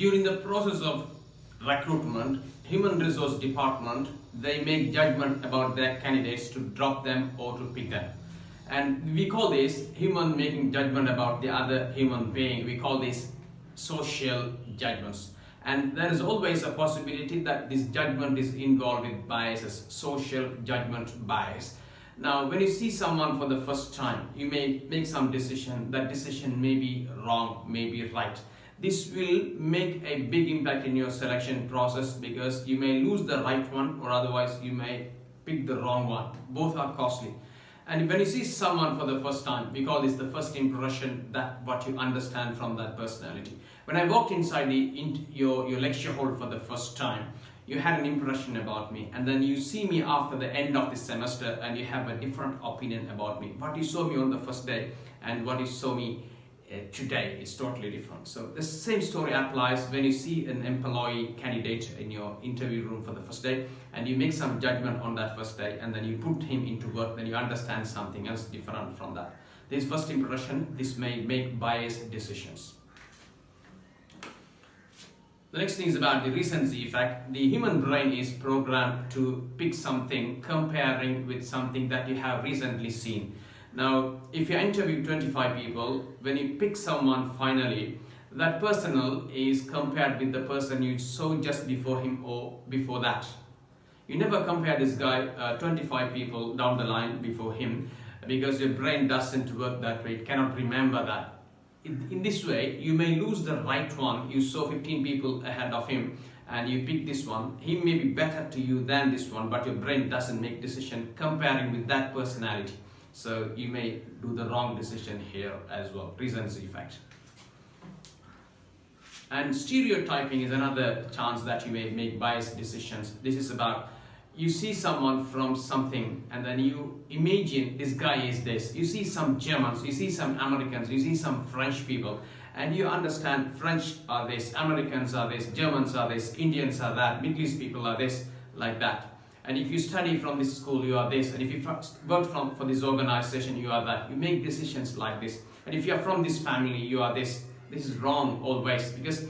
During the process of recruitment, human resource department, they make judgment about their candidates to drop them or to pick them. And we call this human making judgment about the other human being. We call this social judgments. And there is always a possibility that this judgment is involved with biases, social judgment bias. Now, when you see someone for the first time, you may make some decision. That decision may be wrong, may be right. This will make a big impact in your selection process because you may lose the right one or otherwise you may pick the wrong one. Both are costly. And when you see someone for the first time, we call this the first impression, that what you understand from that personality. When I walked inside your lecture hall for the first time, you had an impression about me, and then you see me after the end of the semester and you have a different opinion about me. What you saw me on the first day and what you saw me today is totally different. So the same story applies when you see an employee candidate in your interview room for the first day and you make some judgment on that first day and then you put him into work, then you understand something else different from that. This first impression, this may make biased decisions. The next thing is about the recency effect. The human brain is programmed to pick something comparing with something that you have recently seen. Now, if you interview 25 people, when you pick someone finally, that person is compared with the person you saw just before him or before that. You never compare this guy 25 people down the line before him because your brain doesn't work that way, it cannot remember that. In this way, you may lose the right one. You saw 15 people ahead of him and you pick this one. He may be better to you than this one, but your brain doesn't make decision comparing with that personality. So you may do the wrong decision here as well. Recency effect. And stereotyping is another chance that you may make biased decisions. This is about you see someone from something and then you imagine this guy is this. You see some Germans, you see some Americans, you see some French people, and you understand French are this, Americans are this, Germans are this, Indians are that, Middle East people are this, like that. And if you study from this school, you are this. And if you work for this organization, you are that. You make decisions like this. And if you are from this family, you are this. This is wrong always because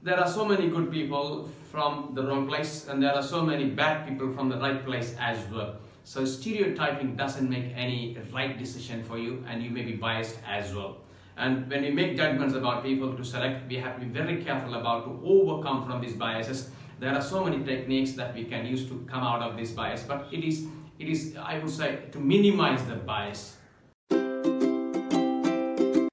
there are so many good people from the wrong place and there are so many bad people from the right place as well. So stereotyping doesn't make any right decision for you and you may be biased as well. And when we make judgments about people to select, we have to be very careful about to overcome from these biases. There are so many techniques that we can use to come out of this bias, but it is I would say to minimize the bias.